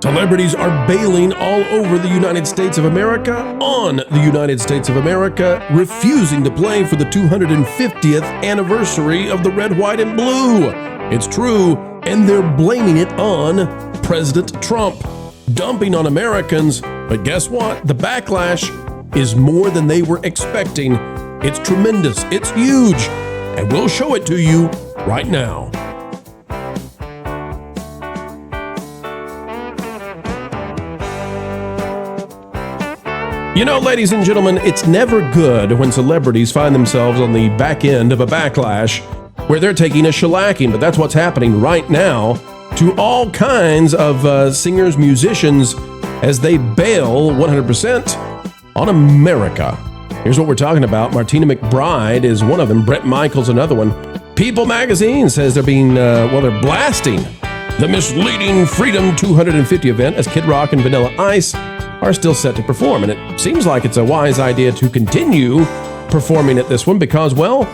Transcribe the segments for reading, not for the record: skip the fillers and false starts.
Celebrities are bailing all over the United States of America, on the United States of America, refusing to play for the 250th anniversary of the red, white, and blue. It's true, and they're blaming it on President Trump, dumping on Americans. But guess what? The backlash is more than they were expecting. It's tremendous. It's huge. And we'll show it to you right now. You know, ladies and gentlemen, it's never good when celebrities find themselves on the back end of a backlash where they're taking a shellacking, but that's what's happening right now to all kinds of singers, musicians, as they bail 100% on America. Here's what we're talking about. Martina McBride is one of them. Bret Michaels, another one. People magazine says they're being, they're blasting the misleading Freedom 250 event as Kid Rock and Vanilla Ice are still set to perform. And it seems like it's a wise idea to continue performing at this one because, well,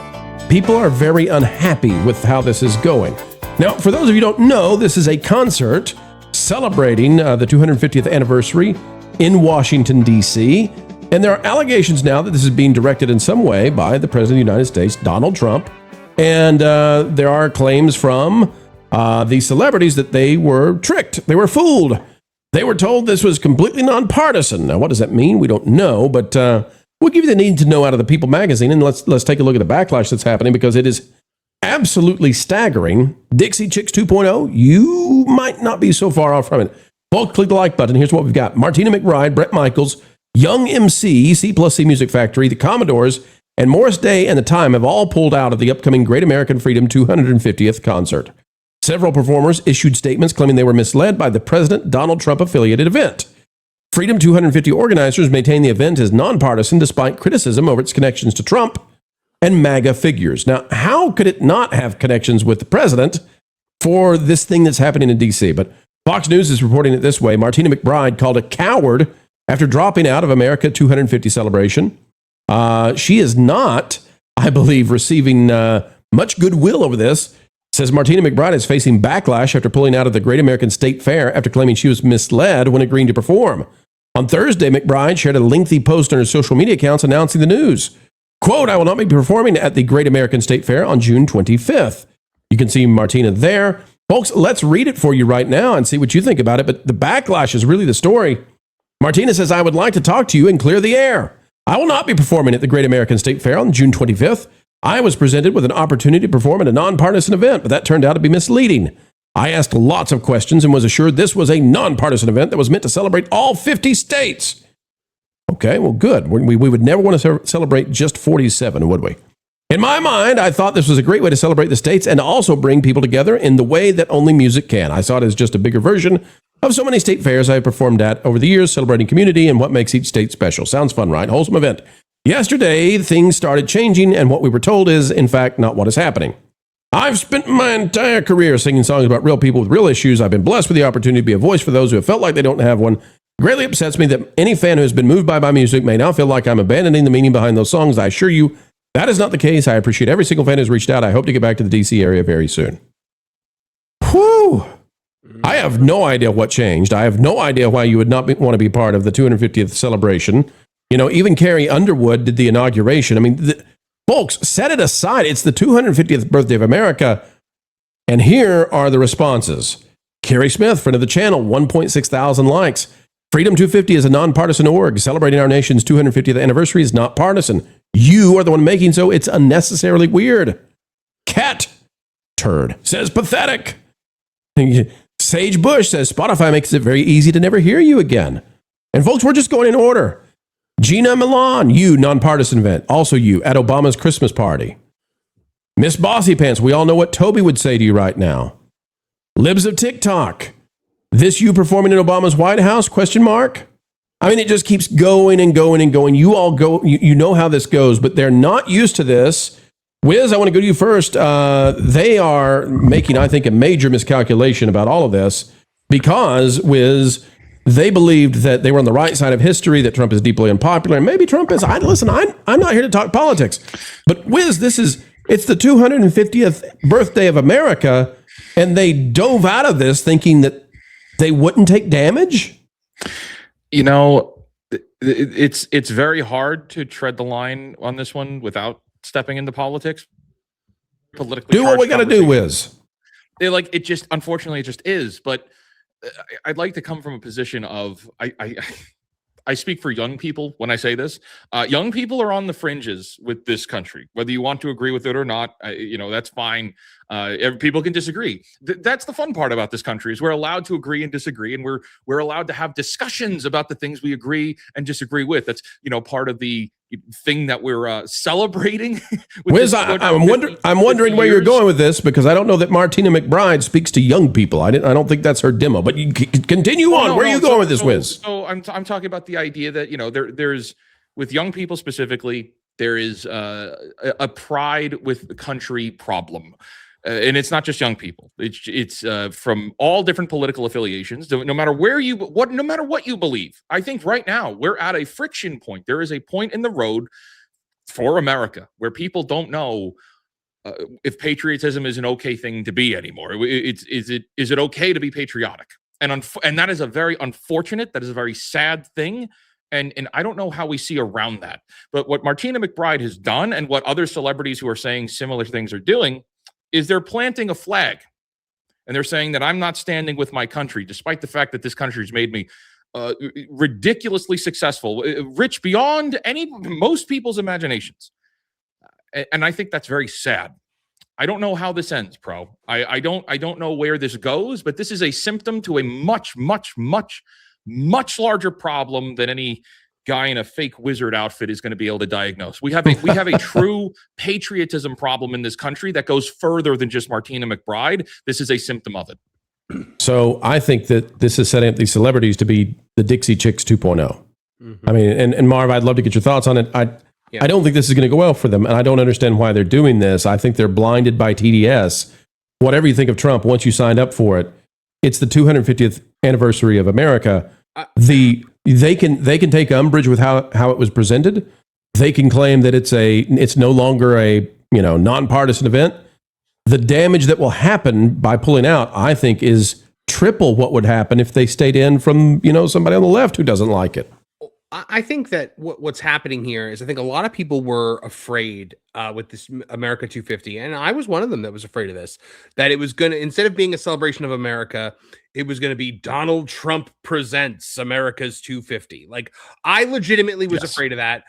people are very unhappy with how this is going. Now, for those of you who don't know, this is a concert celebrating the 250th anniversary in Washington, D.C., and there are allegations now that this is being directed in some way by the President of the United States, Donald Trump, and there are claims from the celebrities that they were tricked, they were fooled. They were told this was completely nonpartisan. Now, what does that mean? We don't know, but we'll give you the need to know out of the People magazine, and let's take a look at the backlash that's happening because it is absolutely staggering. Dixie Chicks 2.0, you might not be so far off from it. Folks, click the like button. Here's what we've got. Martina McBride, Bret Michaels, Young MC, C+C Music Factory, The Commodores, and Morris Day and The Time have all pulled out of the upcoming Great American Freedom 250th concert. Several performers issued statements claiming they were misled by the President Donald Trump-affiliated event. Freedom 250 organizers maintain the event is nonpartisan despite criticism over its connections to Trump and MAGA figures. Now, how could it not have connections with the president for this thing that's happening in D.C.? But Fox News is reporting it this way. Martina McBride called a coward after dropping out of America 250 celebration. She is not, I believe, receiving much goodwill over this. Says Martina McBride is facing backlash after pulling out of the Great American State Fair after claiming she was misled when agreeing to perform. On Thursday, McBride shared a lengthy post on her social media accounts announcing the news. Quote, I will not be performing at the Great American State Fair on June 25th. You can see Martina there. Folks, let's read it for you right now and see what you think about it. But the backlash is really the story. Martina says, I would like to talk to you and clear the air. I will not be performing at the Great American State Fair on June 25th. I was presented with an opportunity to perform at a nonpartisan event, but that turned out to be misleading. I asked lots of questions and was assured this was a nonpartisan event that was meant to celebrate all 50 states. Okay, well, good. We would never want to celebrate just 47, would we? In my mind, I thought this was a great way to celebrate the states and also bring people together in the way that only music can. I saw it as just a bigger version of so many state fairs I have performed at over the years, celebrating community and what makes each state special. Sounds fun, right? Wholesome event. Yesterday, things started changing, and what we were told is, in fact, not what is happening. I've spent my entire career singing songs about real people with real issues. I've been blessed with the opportunity to be a voice for those who have felt like they don't have one. It greatly upsets me that any fan who has been moved by my music may now feel like I'm abandoning the meaning behind those songs. I assure you, that is not the case. I appreciate every single fan who's reached out. I hope to get back to the D.C. area very soon. Whew. I have no idea what changed. I have no idea why you would not want to be part of the 250th celebration. You know, even Carrie Underwood did the inauguration. I mean, folks, set it aside. It's the 250th birthday of America. And here are the responses. Carrie Smith, friend of the channel, 1.6 thousand likes. Freedom 250 is a nonpartisan org. Celebrating our nation's 250th anniversary is not partisan. You are the one making so. It's unnecessarily weird. Cat Turd says pathetic. Sage Bush says Spotify makes it very easy to never hear you again. And folks, we're just going in order. Gina Milan, you, nonpartisan event. Also you, at Obama's Christmas party. Miss Bossy Pants, we all know what Toby would say to you right now. Libs of TikTok, this you performing in Obama's White House, question mark? I mean, it just keeps going and going and going. You all go, you know how this goes, but they're not used to this. Wiz, I want to go to you first. They are making, I think, a major miscalculation about all of this because, Wiz, they believed that they were on the right side of history, that Trump is deeply unpopular, and maybe Trump is. Listen, I'm not here to talk politics, but Wiz, it's the 250th birthday of America, and they dove out of this thinking that They wouldn't take damage? You know, it's very hard to tread the line on this one without stepping into politics. Politically, do what we got to do, Wiz. It just, unfortunately, it just is. But I'd like to come from a position of I speak for young people when I say this. Young people are on the fringes with this country, whether you want to agree with it or not. That's fine. People can disagree. That's the fun part about this country is we're allowed to agree and disagree, and we're allowed to have discussions about the things we agree and disagree with. That's part of the thing that we're celebrating. Wiz, I'm wondering where you're going with this, because I don't know that Martina McBride speaks to young people. I don't think that's her demo. But you continue on. Where are you going with this, Wiz? So I'm talking about the idea that there's with young people specifically, there is a pride with the country problem. And it's not just young people. It's from all different political affiliations. No matter no matter what you believe. I think right now we're at a friction point. There is a point in the road for America where people don't know if patriotism is an okay thing to be anymore. Is it okay to be patriotic? And that is a very unfortunate. That is a very sad thing. And I don't know how we see around that. But what Martina McBride has done, and what other celebrities who are saying similar things are doing, is they're planting a flag, and they're saying that I'm not standing with my country, despite the fact that this country has made me ridiculously successful, rich beyond most people's imaginations. And I think that's very sad. I don't know how this ends, Pro. I don't know where this goes, but this is a symptom to a much, much, much, much larger problem than any guy in a fake wizard outfit is going to be able to diagnose. We have a true patriotism problem in this country that goes further than just Martina McBride. This is a symptom of it. So I think that this is setting up these celebrities to be the Dixie Chicks 2.0. Mm-hmm. I mean, and Marv, I'd love to get your thoughts on it. I don't think this is going to go well for them, and I don't understand why they're doing this. I think they're blinded by TDS. Whatever you think of Trump, once you signed up for it, it's the 250th anniversary of America. They can take umbrage with how it was presented. They can claim that it's no longer a nonpartisan event. The damage that will happen by pulling out, I think, is triple what would happen if they stayed in from somebody on the left who doesn't like it. I think that what's happening here is I think a lot of people were afraid with this America 250, and I was one of them that was afraid of this, that it was going to, instead of being a celebration of America, it was going to be Donald Trump presents America's 250. Like, I legitimately was afraid of that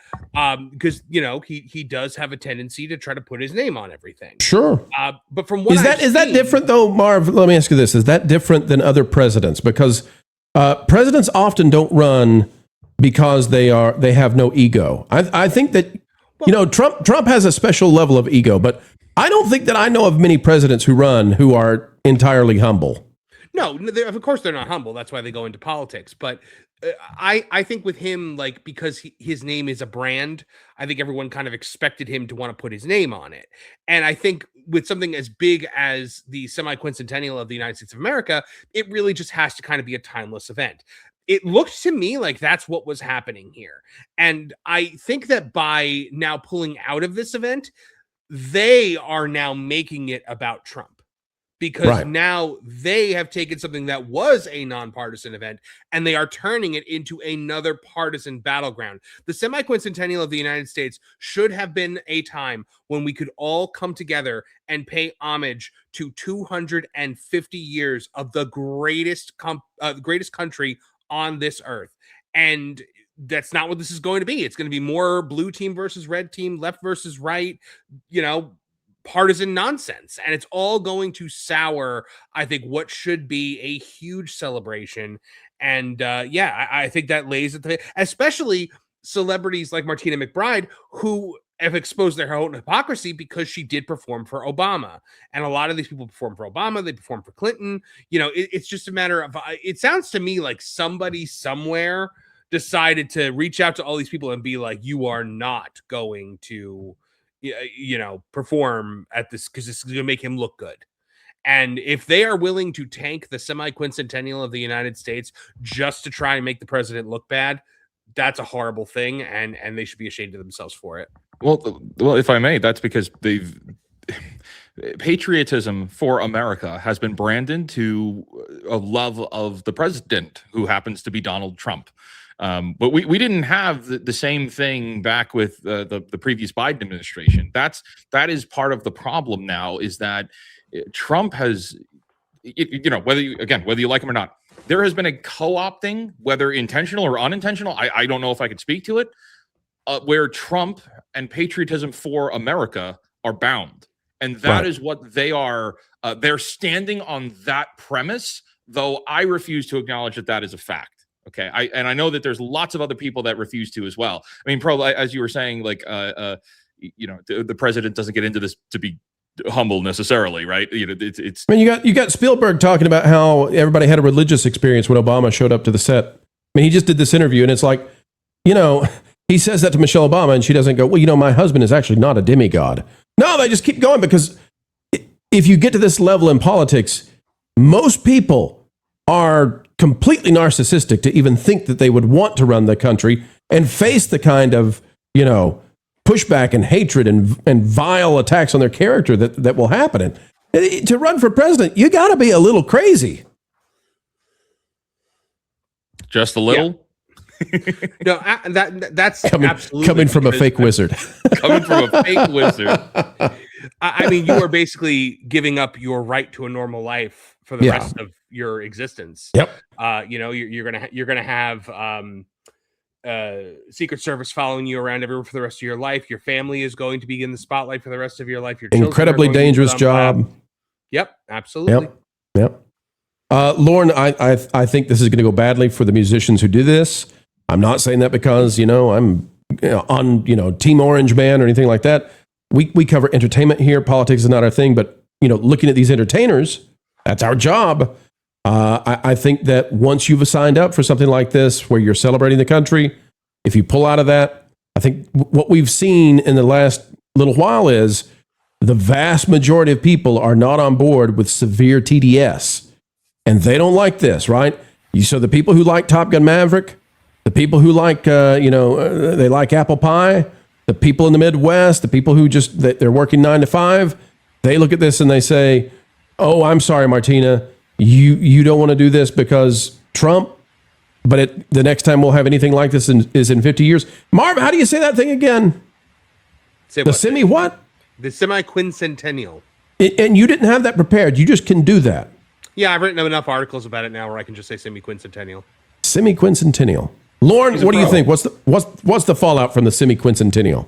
because, he does have a tendency to try to put his name on everything. Sure. But from what is that different though, Marv? Let me ask you this. Is that different than other presidents? Because presidents often don't run because they have no ego. I think that Trump has a special level of ego, but I don't think that I know of many presidents who run who are entirely humble. No, of course they're not humble. That's why they go into politics. But I think with him, like, because his name is a brand, I think everyone kind of expected him to want to put his name on it. And I think with something as big as the semi-quincentennial of the United States of America, it really just has to kind of be a timeless event. It looked to me like that's what was happening here. And I think that by now pulling out of this event, they are now making it about Trump. Because now they have taken something that was a nonpartisan event and they are turning it into another partisan battleground. The semi-quincentennial of the United States should have been a time when we could all come together and pay homage to 250 years of the greatest country on this earth. And that's not what this is going to be. It's going to be more blue team versus red team, left versus right, partisan nonsense, and it's all going to sour, I think, what should be a huge celebration. And I think that lays at the, especially celebrities like Martina McBride, who have exposed their own hypocrisy because she did perform for Obama, and a lot of these people perform for Obama, they perform for Clinton. It's just a matter of, it sounds to me like somebody somewhere decided to reach out to all these people and be like, you are not going to perform at this because this is going to make him look good. And if they are willing to tank the semi-quincentennial of the United States just to try and make the president look bad, that's a horrible thing, and they should be ashamed of themselves for it. Well, if I may, that's because patriotism for America has been branded to a love of the president, who happens to be Donald Trump. But we didn't have the same thing back with the previous Biden administration. That is part of the problem now, is that Trump has, whether you like him or not, there has been a co-opting, whether intentional or unintentional. I don't know if I could speak to it, where Trump and patriotism for America are bound. And that is what they are. They're standing on that premise, though I refuse to acknowledge that is a fact. Okay. I know that there's lots of other people that refuse to as well. I mean, as you were saying, like, the president doesn't get into this to be humble necessarily, right? It's. I mean, you got Spielberg talking about how everybody had a religious experience when Obama showed up to the set. I mean, he just did this interview, and it's like, he says that to Michelle Obama, and she doesn't go, well, my husband is actually not a demigod. No, they just keep going, because if you get to this level in politics, most people are completely narcissistic to even think that they would want to run the country and face the kind of, pushback and hatred and vile attacks on their character that will happen. And to run for president, you got to be a little crazy. Just a little? Yeah. No, that's absolutely coming from a fake wizard. Coming from a fake wizard. I mean, you are basically giving up your right to a normal life for the rest of your existence. Yep. You're gonna have Secret Service following you around everywhere for the rest of your life. Your family is going to be in the spotlight for the rest of your life. Your incredibly dangerous job. Yep, absolutely. Yep. Lauren, I think this is going to go badly for the musicians who do this. I'm not saying that because, I'm on, Team Orange Man or anything like that. We cover entertainment here. Politics is not our thing, but, looking at these entertainers, that's our job. I think that once you've signed up for something like this, where you're celebrating the country, if you pull out of that, I think what we've seen in the last little while is the vast majority of people are not on board with severe TDS. And they don't like this, right? So the people who like Top Gun Maverick, the people who like, they like apple pie, the people in the Midwest, the people who they're working 9 to 5, they look at this and they say, oh, I'm sorry, Martina, you don't want to do this because Trump, but the next time we'll have anything like this is in 50 years. Marv, how do you say that thing again? The semi-quincentennial. And you didn't have that prepared. You just can do that. Yeah, I've written enough articles about it now where I can just say semi-quincentennial. Semi-quincentennial. Lauren, what do you think? What's the fallout from the semi-quincentennial?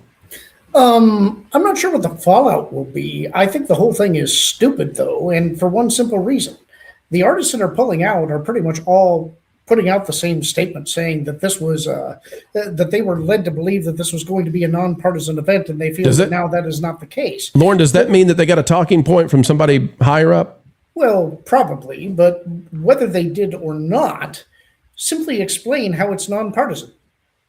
I'm not sure what the fallout will be. I think the whole thing is stupid, though, and for one simple reason. The artists that are pulling out are pretty much all putting out the same statement, saying that this was that they were led to believe that this was going to be a nonpartisan event, and they feel that now that is not the case. Lauren, does that mean that they got a talking point from somebody higher up? Well, probably, but whether they did or not, simply explain how it's nonpartisan.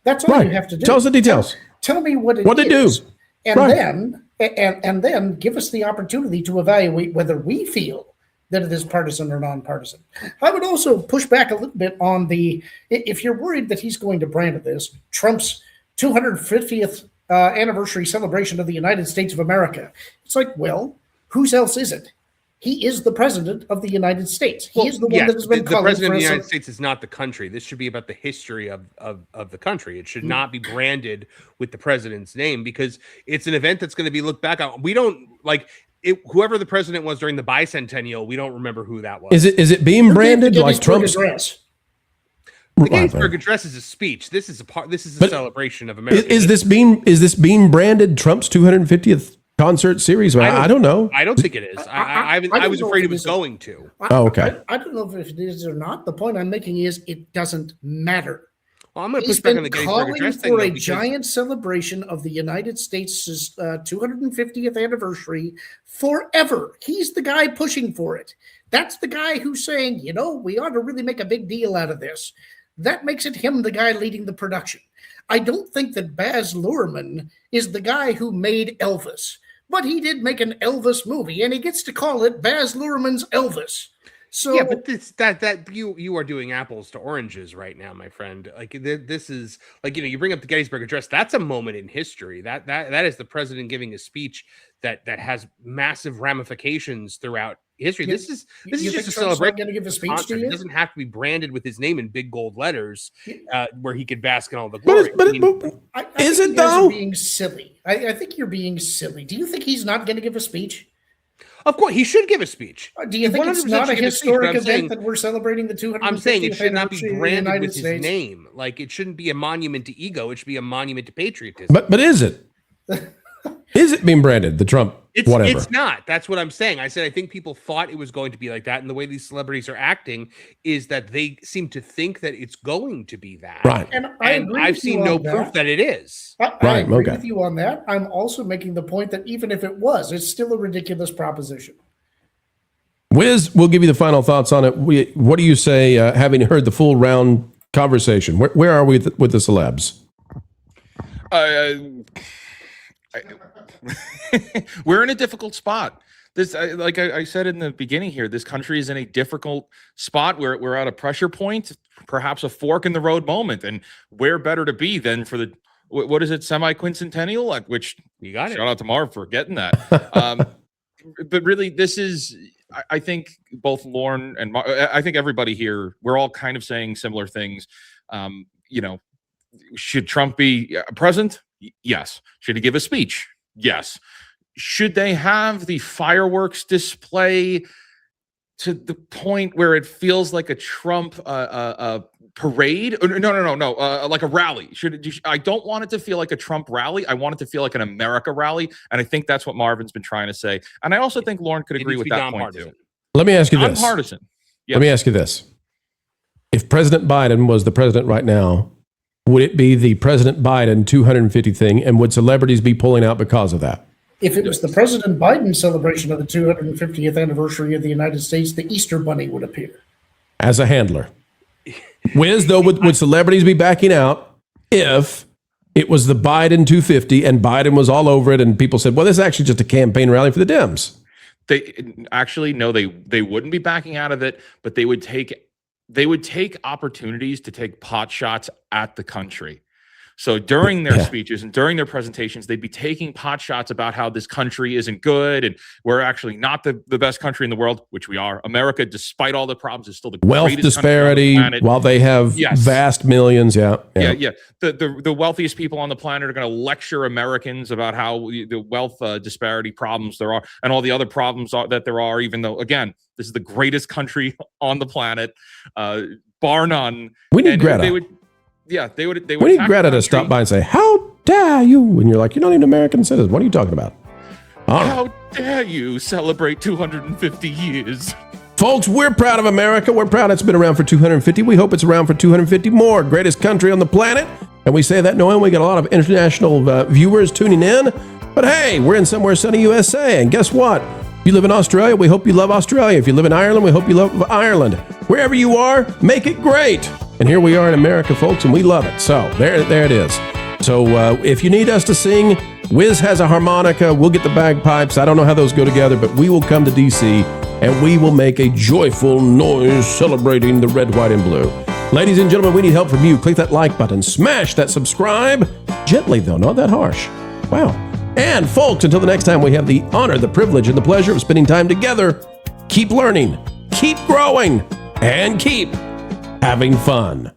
That's all you have to do. Tell us the details. Tell me what it is. And then give us the opportunity to evaluate whether we feel that it is partisan or nonpartisan. I would also push back a little bit on if you're worried that he's going to brand this, Trump's 250th anniversary celebration of the United States of America. It's like, well, whose else is it? He is the president of the United States. He is the one that has been the president of the United States is not the country. This should be about the history of the country. It should not be branded with the president's name, because it's an event that's going to be looked back on. We don't whoever the president was during the bicentennial, we don't remember who that was. Is it being branded like Trump's address? The Gettysburg Address is a speech. This is a celebration of America. Is this being branded Trump's 250th concert series? I don't know. I don't think it is. I was afraid it was going to. Okay. I don't know if it is or not. The point I'm making is it doesn't matter. Well, I'm going to push back on the Gettysburg Address thing. For a giant celebration of the United States' 250th anniversary forever. He's the guy pushing for it. That's the guy who's saying, we ought to really make a big deal out of this. That makes it him, the guy leading the production. I don't think that Baz Luhrmann is the guy who made Elvis, but he did make an Elvis movie, and he gets to call it Baz Luhrmann's Elvis. So yeah, but that you are doing apples to oranges right now, my friend. Like this is like, you bring up the Gettysburg Address. That's a moment in history. That is the president giving a speech that has massive ramifications throughout history. This is just a celebration. Going to give a speech to you? It doesn't have to be branded with his name in big gold letters, where he could bask in all the glory. I is it though? Being silly. I think you're being silly. Do you think he's not going to give a speech? Of course, he should give a speech. Do you think it's not a historic event that we're celebrating the 250th? I'm saying it should not be branded with his name. Like, it shouldn't be a monument to ego. It should be a monument to patriotism. But is it? Is it being branded the Trump? Whatever. It's not. That's what I'm saying. I said I think people thought it was going to be like that, and the way these celebrities are acting is that they seem to think that it's going to be that. Right. And I've seen no proof that it is. I agree with you on that. I'm also making the point that even if it was, it's still a ridiculous proposition. Wiz, we'll give you the final thoughts on it. What do you say, having heard the full round conversation? Where are we with the celebs? We're in a difficult spot. This, like I said in the beginning here, this country is in a difficult spot where we're at a pressure point, perhaps a fork in the road moment. And where better to be than for the, what is it, semi-quincentennial? Like, which you got it. Shout out to Marv for getting that. But really, this is, I think both Lauren and I think everybody here, we're all kind of saying similar things. Should Trump be present? Yes. Should he give a speech? Yes. Should they have the fireworks display to the point where it feels like a Trump parade? No. Like a rally. I don't want it to feel like a Trump rally. I want it to feel like an America rally. And I think that's what Marvin's been trying to say. And I also think Lauren could agree with that point too. Let me ask you this. Nonpartisan. Yes. Let me ask you this. If President Biden was the president right now, would it be the President Biden 250 thing, and would celebrities be pulling out because of that? If it was the President Biden celebration of the 250th anniversary of the United States, the Easter Bunny would appear. As a handler. Wiz, though, would celebrities be backing out if it was the Biden 250 and Biden was all over it and people said, well, this is actually just a campaign rally for the Dems? They actually, no, they wouldn't be backing out of it, but they would take opportunities to take pot shots at the country. So during their speeches and during their presentations, they'd be taking pot shots about how this country isn't good and we're actually not the best country in the world, which we are. America, despite all the problems, is still the wealth disparity while they have vast millions. Yeah. The wealthiest people on the planet are going to lecture Americans about how the wealth disparity problems there are and all the other problems that there are, even though, again, this is the greatest country on the planet, bar none. We need Greta. They would. We need Greta to stop by and say, "How dare you?" And you're like, "You're not even an American citizen. What are you talking about?" How dare you celebrate 250 years? Folks, we're proud of America. We're proud it's been around for 250. We hope it's around for 250 more. Greatest country on the planet. And we say that knowing we got a lot of international viewers tuning in. But hey, we're in somewhere sunny USA. And guess what? If you live in Australia, we hope you love Australia. If you live in Ireland, we hope you love Ireland. Wherever you are, make it great. And here we are in America, folks, and we love it. So there it is. So if you need us to sing, Wiz has a harmonica. We'll get the bagpipes. I don't know how those go together, but we will come to D.C. and we will make a joyful noise celebrating the red, white, and blue. Ladies and gentlemen, we need help from you. Click that like button. Smash that subscribe. Gently, though, not that harsh. Wow. And folks, until the next time, we have the honor, the privilege, and the pleasure of spending time together. Keep learning, keep growing, and keep having fun.